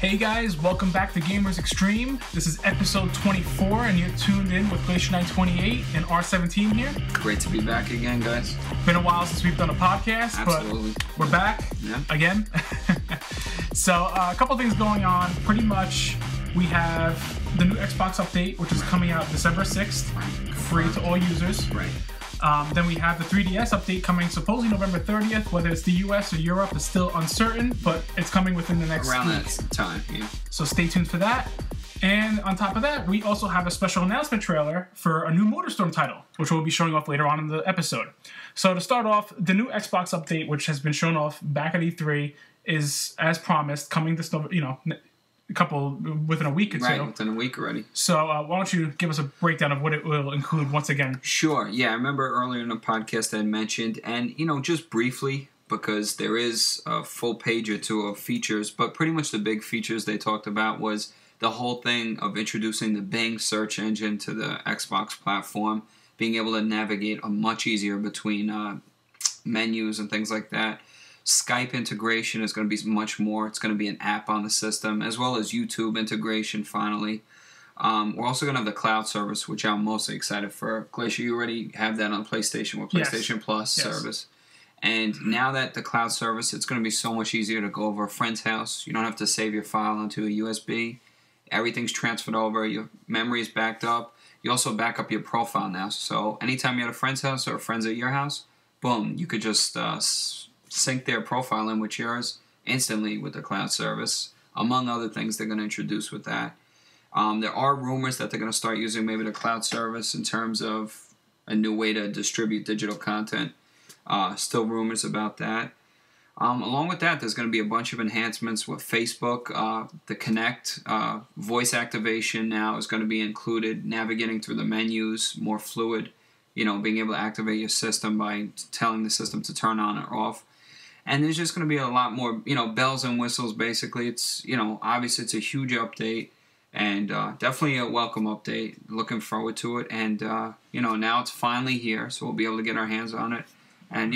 Hey guys, welcome back to Gamers Xtreme. This is episode 24 and you're tuned in with Glacier928 and R17 here. Great to be back again, guys. Been a while since we've done a podcast, Absolutely. But we're back again. So a couple things going on. Pretty much we have the new Xbox update, which is coming out December 6th, free to all users. Right. Then we have the 3DS update coming supposedly November 30th. Whether it's the US or Europe is still uncertain, but it's coming within the next around week. that time. Yeah. So stay tuned for that. And on top of that, we also have a special announcement trailer for a new MotorStorm title, which we'll be showing off later on in the episode. So to start off, the new Xbox update, which has been shown off back at E3, is as promised coming this, within a week or two. Right, within a week already. So why don't you give us a breakdown of what it will include once again? Sure. Yeah, I remember earlier in the podcast I had mentioned, and just briefly, because there is a full page or two of features, but pretty much the big features they talked about was the whole thing of introducing the Bing search engine to the Xbox platform, being able to navigate much easier between menus and things like that. Skype integration is going to be much more. It's going to be an app on the system, as well as YouTube integration finally. We're also going to have the cloud service, which I'm mostly excited for. Glacier, you already have that on PlayStation with PlayStation Plus service. And now that the cloud service, it's going to be so much easier to go over a friend's house. You don't have to save your file onto a USB. Everything's transferred over. Your memory is backed up. You also back up your profile now. So anytime you're at a friend's house or a friend's at your house, boom, you could just sync their profile in with yours instantly with the cloud service, among other things they're going to introduce with that. There are rumors that they're going to start using maybe the cloud service in terms of a new way to distribute digital content. Still rumors about that. Along with that, there's going to be a bunch of enhancements with Facebook. The Connect voice activation now is going to be included, navigating through the menus, more fluid, being able to activate your system by telling the system to turn on or off. And there's just going to be a lot more, bells and whistles, basically. It's, obviously it's a huge update and definitely a welcome update. Looking forward to it. And, now it's finally here, so we'll be able to get our hands on it. And,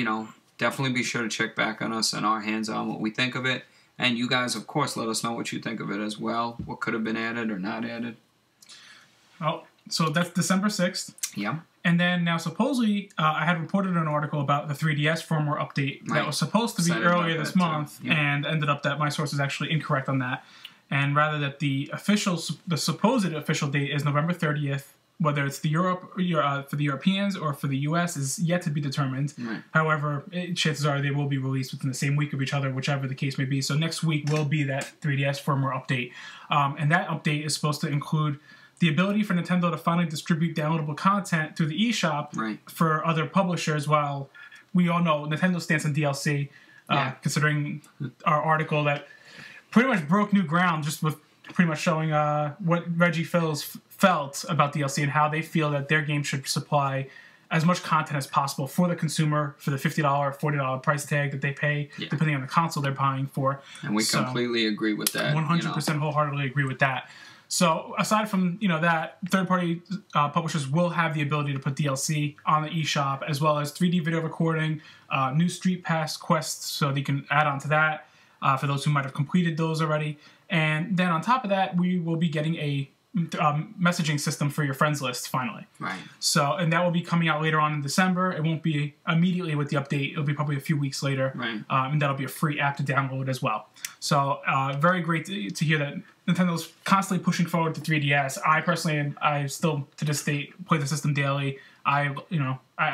definitely be sure to check back on us and our hands on what we think of it. And you guys, of course, let us know what you think of it as well. What could have been added or not added. Oh, so that's December 6th. Yeah. And then now supposedly I had reported an article about the 3DS firmware update that was supposed to be earlier this month and ended up that my source is actually incorrect on that. And rather that the supposed official date is November 30th, whether it's for the Europeans or for the US is yet to be determined. Right. However, chances are they will be released within the same week of each other, whichever the case may be. So next week will be that 3DS firmware update. And that update is supposed to include the ability for Nintendo to finally distribute downloadable content through the eShop for other publishers, while we all know Nintendo stands on DLC, considering our article that pretty much broke new ground just with pretty much showing what Reggie felt about DLC and how they feel that their game should supply as much content as possible for the consumer for the $50, $40 price tag that they pay, depending on the console they're buying for. And we completely agree with that. 100% wholeheartedly agree with that. So aside from that, third-party publishers will have the ability to put DLC on the eShop, as well as 3D video recording, new Street Pass quests, so they can add on to that for those who might have completed those already. And then on top of that, we will be getting a messaging system for your friends list finally. Right. So, and that will be coming out later on in December. It won't be immediately with the update. It'll be probably a few weeks later. Right. And that'll be a free app to download as well. So, very great to hear that Nintendo's constantly pushing forward to 3DS. I personally, I still to this date play the system daily. I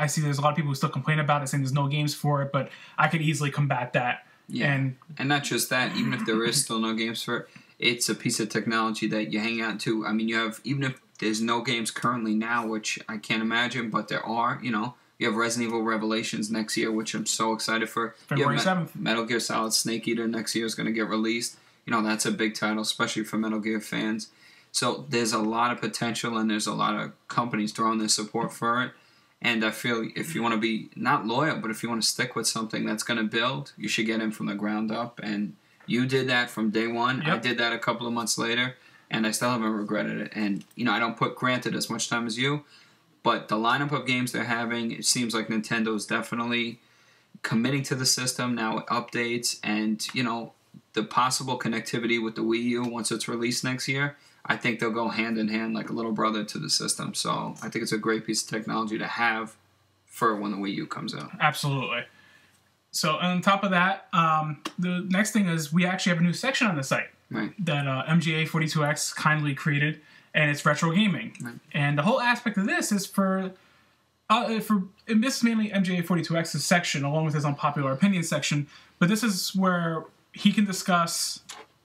see there's a lot of people who still complain about it, saying there's no games for it, but I could easily combat that. Yeah. And not just that, even if there is still no games for it, it's a piece of technology that you hang on to. I mean, you have, even if there's no games currently now, which I can't imagine, but there are, you have Resident Evil Revelations next year, which I'm so excited for. February 7th. Metal Gear Solid Snake Eater next year is going to get released. That's a big title, especially for Metal Gear fans. So there's a lot of potential, and there's a lot of companies throwing their support for it. And I feel if you want to be not loyal, but if you want to stick with something that's going to build, you should get in from the ground up. And you did that from day one. Yep. I did that a couple of months later, and I still haven't regretted it. And, I don't put granted as much time as you, but the lineup of games they're having, it seems like Nintendo's definitely committing to the system now with updates. And, the possible connectivity with the Wii U once it's released next year, I think they'll go hand in hand like a little brother to the system. So I think it's a great piece of technology to have for when the Wii U comes out. Absolutely. So on top of that, the next thing is we actually have a new section on the site that MGA42X kindly created, and it's retro gaming. Right. And the whole aspect of this is and this is mainly MGA42X's section, along with his unpopular opinion section, but this is where he can discuss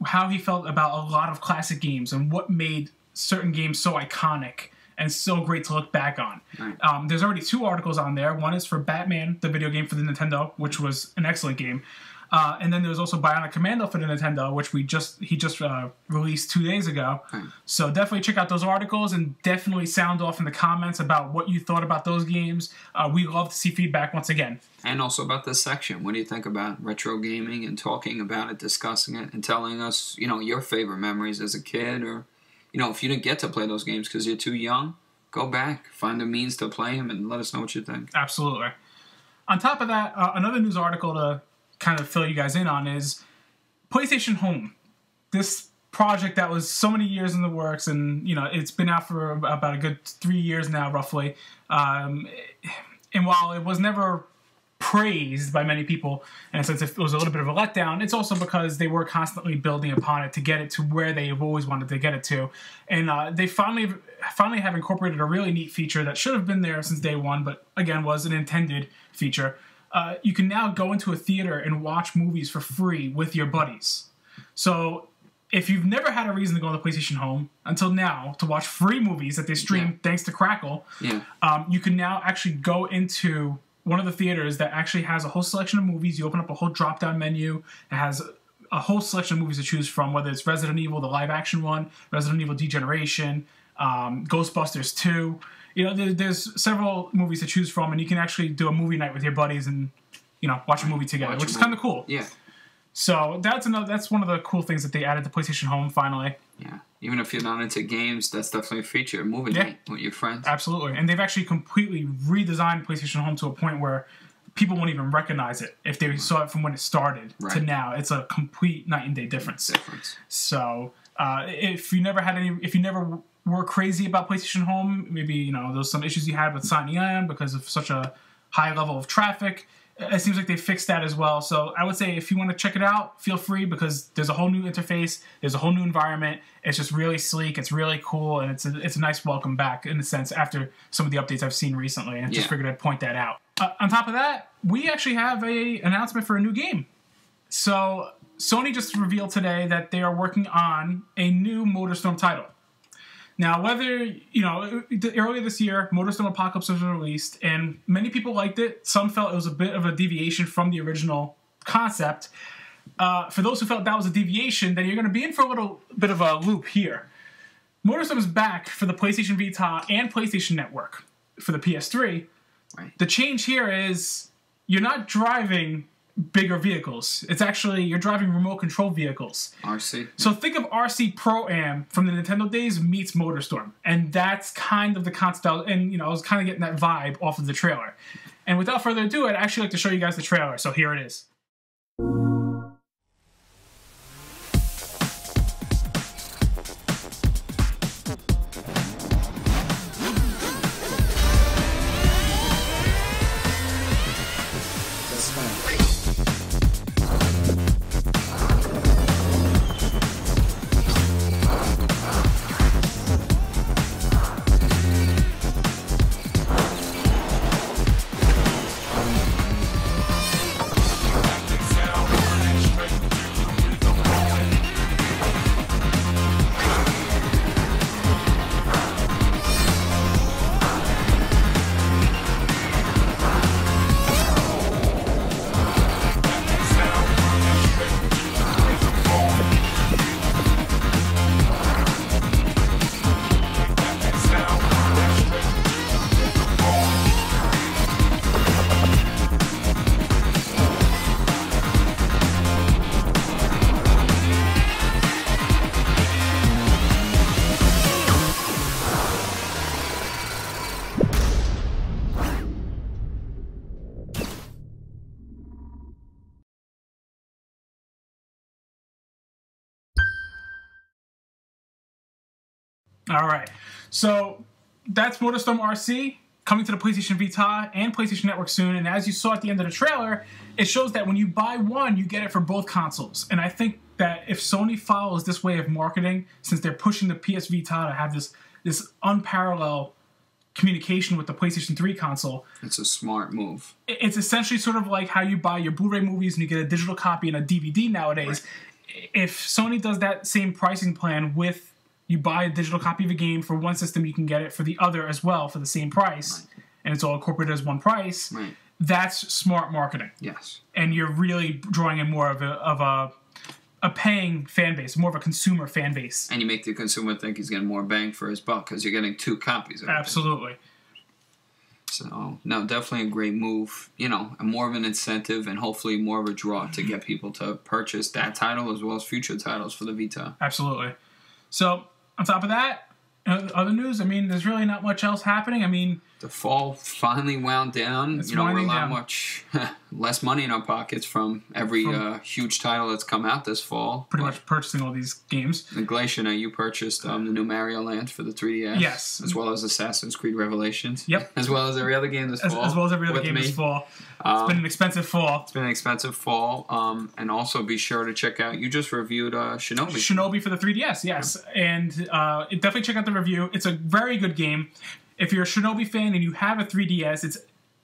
how he felt about a lot of classic games and what made certain games so iconic and so great to look back on. Right. There's already 2 articles on there. One is for Batman, the video game for the Nintendo, which was an excellent game. And then there's also Bionic Commando for the Nintendo, which he just released 2 days ago. Right. So definitely check out those articles and definitely sound off in the comments about what you thought about those games. We love to see feedback once again. And also about this section. What do you think about retro gaming and talking about it, discussing it, and telling us, your favorite memories as a kid, or, if you didn't get to play those games because you're too young, go back, find a means to play them, and let us know what you think. Absolutely. On top of that, another news article to kind of fill you guys in on is PlayStation Home. This project that was so many years in the works, and it's been out for about a good 3 years now, roughly. And while it was never praised by many people, and since it was a little bit of a letdown, it's also because they were constantly building upon it to get it to where they've always wanted to get it to. And they finally have incorporated a really neat feature that should have been there since day one, but again was an intended feature. You can now go into a theater and watch movies for free with your buddies. So if you've never had a reason to go on the PlayStation Home until now to watch free movies that they stream thanks to Crackle, you can now actually go into one of the theaters that actually has a whole selection of movies. You open up a whole drop-down menu. It has a whole selection of movies to choose from, whether it's Resident Evil, the live-action one, Resident Evil Degeneration, Ghostbusters 2. There's several movies to choose from, and you can actually do a movie night with your buddies and, watch a movie together, which is kind of cool. Yeah. So that's one of the cool things that they added to PlayStation Home finally. Yeah. Even if you're not into games, that's definitely a feature. Movie night with your friends. Absolutely. And they've actually completely redesigned PlayStation Home to a point where people won't even recognize it if they saw it from when it started to now. It's a complete night and day difference. So if you never were crazy about PlayStation Home, maybe there's some issues you had with signing on because of such a high level of traffic, it seems like they fixed that as well. So I would say if you want to check it out, feel free, because there's a whole new interface, there's a whole new environment. It's just really sleek, it's really cool, and it's a nice welcome back in a sense after some of the updates I've seen recently, and just figured I'd point that out. On top of that, we actually have an announcement for a new game. So Sony just revealed today that they are working on a new MotorStorm title. Now, whether, earlier this year, MotorStorm Apocalypse was released, and many people liked it. Some felt it was a bit of a deviation from the original concept. For those who felt that was a deviation, then you're going to be in for a little bit of a loop here. MotorStorm is back for the PlayStation Vita and PlayStation Network for the PS3. Right. The change here is you're not driving bigger vehicles. It's actually, you're driving remote control vehicles. RC. So think of RC Pro-Am from the Nintendo days meets MotorStorm. And that's kind of the concept. I was kind of getting that vibe off of the trailer. And without further ado, I'd actually like to show you guys the trailer. So here it is. All right. So that's MotorStorm RC coming to the PlayStation Vita and PlayStation Network soon. And as you saw at the end of the trailer, it shows that when you buy one, you get it for both consoles. And I think that if Sony follows this way of marketing, since they're pushing the PS Vita to have this unparalleled communication with the PlayStation 3 console, it's a smart move. It's essentially sort of like how you buy your Blu-ray movies and you get a digital copy and a DVD nowadays. Right. If Sony does that same pricing plan with you buy a digital copy of a game for one system, you can get it for the other as well for the same price, right, and it's all incorporated as one price, right, that's smart marketing. Yes. And you're really drawing in more of a paying fan base, more of a consumer fan base. And you make the consumer think he's getting more bang for his buck because you're getting 2 copies of it. Absolutely. So, no, definitely a great move. You know, more of an incentive and hopefully more of a draw to get people to purchase that title as well as future titles for the Vita. Absolutely. So, on top of that, other news, I mean, there's really not much else happening. I mean, the fall finally wound down. It's we're a lot down. Much less money in our pockets from every huge title that's come out this fall. Pretty much purchasing all these games. Glacier, you purchased the new Mario Land for the 3DS. Yes. As well as Assassin's Creed Revelations. Yep. As well as every other game this fall. As well as every other game this fall. It's been an expensive fall. It's been an expensive fall. And also be sure to check out, you just reviewed Shinobi. Shinobi for the 3DS, yes. Yeah. And definitely check out the review. It's a very good game. If you're a Shinobi fan and you have a 3DS, it's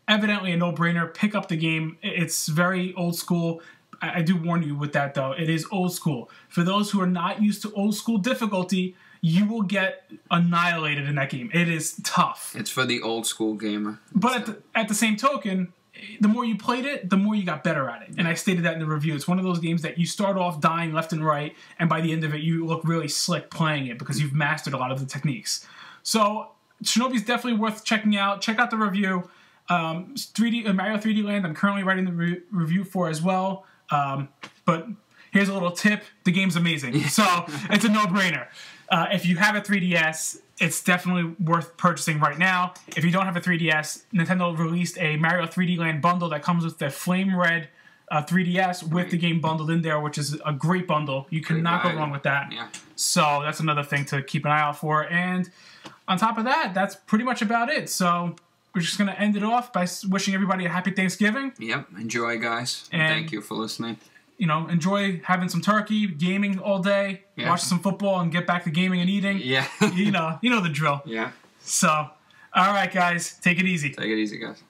evidently a no-brainer. Pick up the game. It's very old school. I do warn you with that, though. It is old school. For those who are not used to old school difficulty, you will get annihilated in that game. It is tough. It's for the old school gamer. But at the same token, the more you played it, the more you got better at it. And I stated that in the review. It's one of those games that you start off dying left and right, and by the end of it, you look really slick playing it because you've mastered a lot of the techniques. So Shinobi's definitely worth checking out. Check out the review. Mario 3D Land, I'm currently writing the review for as well. But here's a little tip. The game's amazing. So it's a no-brainer. If you have a 3DS, it's definitely worth purchasing right now. If you don't have a 3DS, Nintendo released a Mario 3D Land bundle that comes with the Flame Red 3DS with the game bundled in there, which is a great bundle. You cannot go wrong with that. Yeah. So that's another thing to keep an eye out for. And on top of that, that's pretty much about it. So we're just going to end it off by wishing everybody a happy Thanksgiving. Yep. Enjoy, guys. And thank you for listening. You know, enjoy having some turkey, gaming all day, watch some football, and get back to gaming and eating. Yeah. you know the drill. Yeah. So, all right, guys. Take it easy. Take it easy, guys.